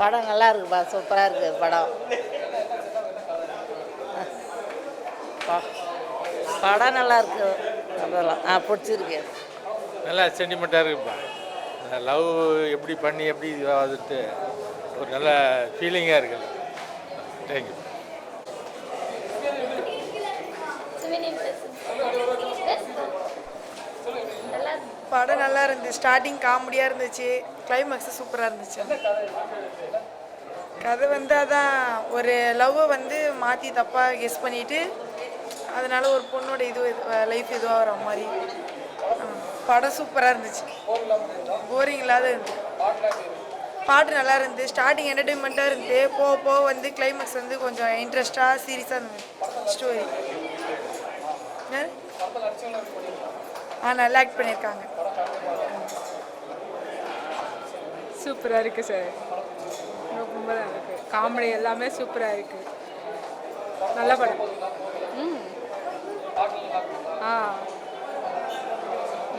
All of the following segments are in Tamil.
படம் நல்லா இருக்குப்பா, சூப்பராக இருக்குது படம். படம் நல்லா இருக்கு, அதெல்லாம் பிடிச்சிருக்கு. நல்லா சென்டிமெண்ட்டாக இருக்குப்பா. லவ் எப்படி பண்ணி எப்படி இதுவாகுதுட்டு ஒரு நல்ல ஃபீலிங்காக இருக்குது. தேங்க்யூ. படம் நல்லா இருந்துச்சு. ஸ்டார்டிங் காமெடியாக இருந்துச்சு, கிளைமேக்ஸு சூப்பராக இருந்துச்சு. கதை வந்து அதான் ஒரு லவ்வை வந்து மாற்றி தப்பாக கெஸ் பண்ணிவிட்டு அதனால ஒரு பொண்ணோட லைஃப் இதுவாகிற மாதிரி. படம் சூப்பராக இருந்துச்சு, போரிங் இல்லாத இருந்துச்சு. பாட்டு நல்லா இருந்தது, ஸ்டார்டிங் என்டர்டெயின்மெண்ட்டாக இருந்தது. போக போக வந்து கிளைமேக்ஸ் வந்து கொஞ்சம் இன்ட்ரெஸ்டாக சீரியஸாக இருந்தது ஸ்டோரி. நல்லா ஆக்ட் பண்ணியிருக்காங்க. சூப்பராக இருக்குது சார், ரொம்ப தான் இருக்குது. காமெடி எல்லாமே சூப்பராக இருக்குது. நல்ல படம்.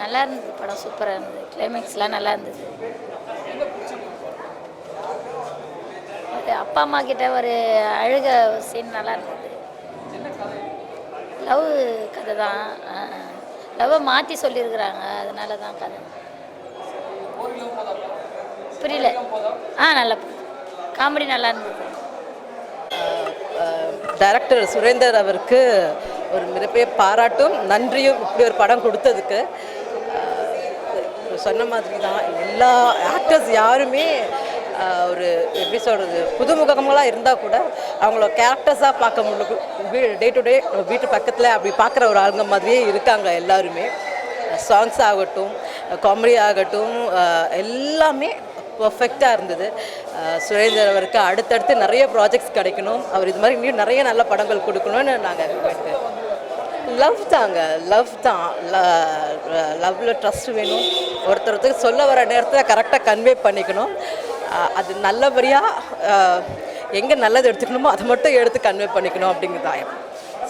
நல்லா இருந்தது படம், சூப்பராக இருந்தது. கிளைமேக்ஸ்லாம் நல்லா இருந்தது. அது அப்பா அம்மா கிட்ட ஒரு அழுக சீன் நல்லா இருந்தது. லவ் கதை தான், லவ்வை மாற்றி சொல்லியிருக்கிறாங்க, அதனால தான் கதை. புரியல. நல்லா காமெடி நல்லா இருந்தது. டைரக்டர் சுரேந்தர் அவருக்கு ஒரு மிகப்பெரிய பாராட்டும் நன்றியும் இப்படி ஒரு படம் கொடுத்ததுக்கு. சொன்ன மாதிரி தான் எல்லா ஆக்டர்ஸ் யாருமே ஒரு எப்படி சொல்கிறது, புதுமுகங்களாக இருந்தால் கூட அவங்கள கேரக்டர்ஸாக பார்க்க முடியல. டே டு டே வீட்டு பக்கத்தில் அப்படி பார்க்குற ஒரு ஆளுங்க மாதிரியே இருக்காங்க எல்லாருமே. சாங்ஸ் ஆகட்டும், காமெடி ஆகட்டும், எல்லாமே பர்ஃபெக்டாக இருந்தது. சுரேந்தர் அவருக்கு அடுத்தடுத்து நிறைய ப்ராஜெக்ட்ஸ் கிடைக்கணும். அவர் இது மாதிரி இன்னும் நிறைய நல்ல படங்கள் கொடுக்கணும்னு நாங்கள் லவ் தாங்க, லவ் தான். லவ்வில் ட்ரஸ்ட் வேணும். ஒருத்தருக்கு சொல்ல வர நேரத்தில் கரெக்டாக கன்வே பண்ணிக்கணும். அது நல்லபடியாக எங்கே நல்லது எடுத்துக்கணுமோ அதை மட்டும் எடுத்து கன்வே பண்ணிக்கணும் அப்படிங்கிறது.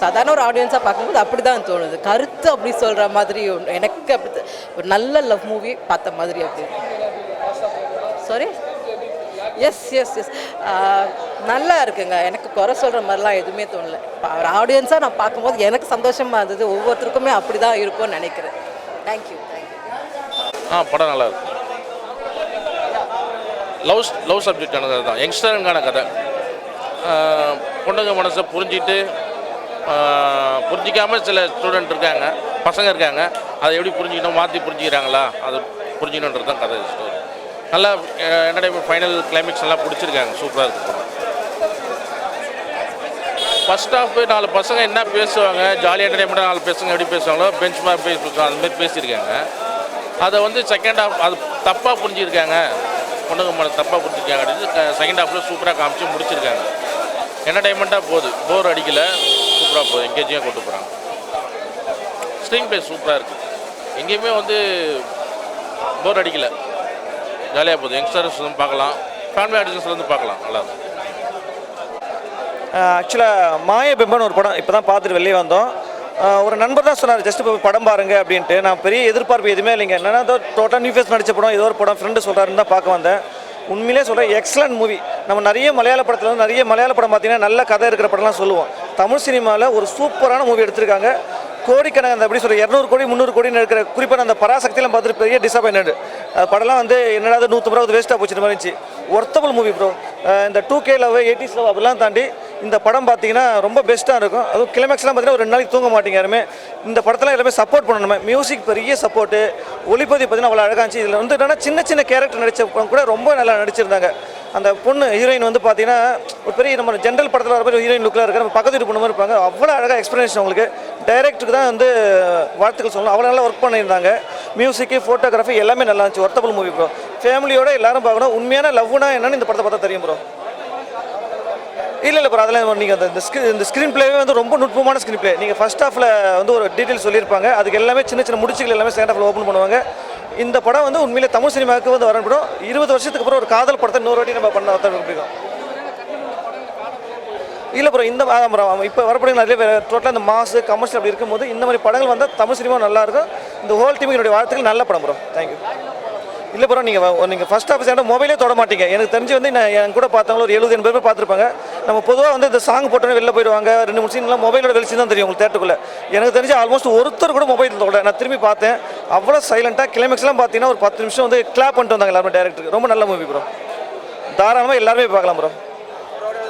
சாதாரண ஒரு ஆடியன்ஸாக பார்க்கும்போது அப்படி தான் தோணுது. கருத்து அப்படி சொல்கிற மாதிரி எனக்கு அப்படி ஒரு நல்ல லவ் மூவி பார்த்த மாதிரி அப்படி. சாரி, எஸ் எஸ் எஸ் நல்லா இருக்குங்க. எனக்கு குறை சொல்கிற மாதிரிலாம் எதுவுமே தோணலை. ஒரு ஆடியன்ஸாக நான் பார்க்கும்போது எனக்கு சந்தோஷமாக இருந்தது. ஒவ்வொருத்தருக்குமே அப்படி தான் இருக்கும்னு நினைக்கிறேன். தேங்க்யூ. படம் நல்லா இருக்கு. லவ் சப்ஜெக்டான கதை தான், யங்ஸ்டருக்கான கதை. பொண்ணுங்க மனசை புரிஞ்சிக்காமல் சில ஸ்டூடெண்ட் இருக்காங்க, பசங்க இருக்காங்க. அதை எப்படி புரிஞ்சுக்கணும், மாற்றி புரிஞ்சுக்கிறாங்களா, அதை புரிஞ்சுக்கணுன்றது தான் கதை ஸ்டோரி. நல்லா என்டர்டைன்மெண்ட், ஃபைனல் கிளைமேக்ஸ் எல்லாம் பிடிச்சிருக்காங்க, சூப்பராக இருக்குது. ஃபஸ்ட் ஹாஃப் 4 பசங்க என்ன பேசுவாங்க, ஜாலியாக என்டர்டைன்மெண்ட்டாக 4 பசங்க எப்படி பேசுவாங்களோ பெஞ்ச் மார்க் பேசுவாங்க, அதுமாதிரி பேசியிருக்காங்க. அதை வந்து செகண்ட் ஹாஃப் அது தப்பாக புரிஞ்சுருக்காங்க, பொண்ணுங்க மனசு தப்பாக புரிஞ்சுருக்காங்க அப்படின்னு செகண்ட் ஹாஃபில் சூப்பராக காமிச்சு முடிச்சிருக்காங்க. என்டர்டைன்மெண்ட்டாக போகுது, போர் அடிக்கலை, சூப்பராக போகுது, எங்கேஜிங்காக கொண்டு போகிறாங்க. ஸ்க்ரீன் ப்ளே சூப்பராக இருக்குது, எங்கேயுமே வந்து போர் அடிக்கலை, ஜாலியாக போகுது. யங்ஸ்டர்ஸ் வந்து பார்க்கலாம், ஃபேமிலி ஆடியன்ஸ் வந்து பார்க்கலாம், நல்லாயிருக்கும். ஆக்சுவலாக மாயபிம்பன் ஒரு படம் இப்போ தான் பார்த்துட்டு வெளியே வந்தோம். ஒரு நண்பர் தான் சொன்னார், ஜஸ்ட் இப்போ படம் பாருங்க அப்படின்ட்டு. நான் பெரிய எதிர்பார்ப்பு எதுவுமே இல்லைங்க. என்னென்னா டோட்டல் நியூ ஃபேஸ் நடித்த படம், ஏதோ ஒரு படம் ஃப்ரெண்டு சொல்கிறாருன்னு தான் பார்க்க வந்தேன். உண்மையிலே சொல்கிறேன், எக்ஸலண்ட் மூவி. நம்ம நிறைய மலையாள படத்தில் வந்து நிறைய மலையாள படம் பார்த்திங்கன்னா நல்ல கதை இருக்கிற படம்லாம் சொல்லுவோம். தமிழ் சினிமாவில் ஒரு சூப்பரான மூவி எடுத்திருக்காங்க. கோடிக்கணக்கு அந்த எப்படி சொல்கிற 200 கோடி 300 கோடின்னு இருக்கிற குறிப்பாக அந்த பராசக்தியெல்லாம் பார்த்துட்டு பெரிய டிசப்பாயின்ட். படம்லாம் வந்து என்னடா 150 வேஸ்ட்டாக போச்சு மாதிரி இருந்துச்சு. Worthable movie bro. இந்த 2K லவ் 80s லவ் அப்படிலாம் தாண்டி இந்த படம் பார்த்தீங்கன்னா ரொம்ப பெஸ்ட்டாக இருக்கும். அதுவும் கிளைமேக்ஸ்லாம் பார்த்தீங்கன்னா ஒரு 2 நாளைக்கு தூங்க மாட்டீங்க யாருமே. இந்த படத்தில் எல்லாமே சப்போர்ட் பண்ணணும். மியூசிக் பெரிய சப்போர்ட்டு, ஒளிப்பதி பார்த்தீங்கன்னா அவ்வளோ அழகாக இருந்துச்சு. இதில் வந்து என்னென்னா சின்ன சின்ன கேரக்டர் நடித்த கூட ரொம்ப நல்லா நடிச்சிருந்தாங்க. அந்த பொண்ணு ஹீரோயின் வந்து பார்த்தீங்கன்னா ஒரு பெரிய நம்ம ஜென்ரல் படத்தில் வர மாதிரி ஹீரோயின் லுக்கில் இருக்கிற நம்ம பக்கத்து வீட்டு பொண்ணு மாதிரி இருப்பாங்க. அவ்வளோ அழகாக எக்ஸ்பிளனேஷன் அவங்களுக்கு. டைரக்டருக்கு தான் வந்து வாழ்த்துக்கள் சொல்லணும், அவ்வளோ நல்லா ஒர்க் பண்ணியிருந்தாங்க. மியூசிக்கு, ஃபோட்டோகிராஃபி எல்லாமே நல்லா இருந்துச்சு. Worthable movie bro. ஃபேமிலியோட எல்லாரும் பார்க்கணும். உண்மையான லவ்னா என்னன்னு இந்த படத்தை பார்த்தா தெரியும் ப்ரோ. இல்லை ப்ரோ, அதெல்லாம் நீங்கள் இந்த ஸ்க்ரீன் பிளேவே வந்து ரொம்ப நுட்பமான ஸ்க்ரீன் பிளே. நீங்கள் ஃபஸ்ட் ஹாஃபில் வந்து ஒரு டீட்டெயில் சொல்லியிருப்பாங்க, அதுக்கு எல்லாமே சின்ன சின்ன முடிச்சுகள் எல்லாமே செகண்ட் ஹாஃபில் ஓப்பன் பண்ணுவாங்க. இந்த படம் வந்து உண்மையிலே தமிழ் சினிமாவுக்கு வந்து வரப்படும். 20 வருஷத்துக்கு அப்புறம் ஒரு காதல் படத்தை இன்னொரு வாட்டி நம்ம பண்ண பிடிக்கும். இல்லை ப்ரோ, இந்த இப்போ வரப்படும் நிறைய டோட்டலாக இந்த மாசு கமர்ஷியல் அப்படி இருக்கும்போது இந்த மாதிரி படங்கள் வந்தால் தமிழ் சினிமா நல்லாயிருக்கும். இந்த ஹோல் டீமுக்கு என்னுடைய வாழ்த்துக்கள். நல்ல படம் ப்ரோ. தேங்க்யூ. இல்லை ப்ரோ நீங்கள் ஃபர்ஸ்ட் ஹாஃப் சேர்ந்து மொபைலே தொட மாட்டீங்க. எனக்கு தெரிஞ்சு வந்து நான் என் கூட பார்த்தவங்க ஒரு 70-80 பேர் பார்த்துருப்பாங்க. நம்ம பொதுவாக வந்து இந்த சாங் போட்டோன்னே வெளில போயிடுவாங்க. 2-3 சீன்லாம் மொபைலோட வெளிச்சு தான் தெரியும் உங்களுக்கு தேட்டருக்குள்ளே. எனக்கு தெரிஞ்சு ஆல்மோஸ்ட் ஒருத்தர் கூட மொபைல் தொட. நான் திரும்பி பார்த்தேன், அவ்வளோ சைலண்ட்டாக. கிளைமேக்ஸ்லாம் பார்த்தீங்கன்னா ஒரு 10 நிமிஷம் வந்து கிளாப் பண்ணிட்டு வந்தாங்க எல்லாருமே டேரக்டருக்கு. ரொம்ப நல்ல மூவி ப்ரோ, தாராளமாக எல்லாருமே பார்க்கலாம் ப்ரோ.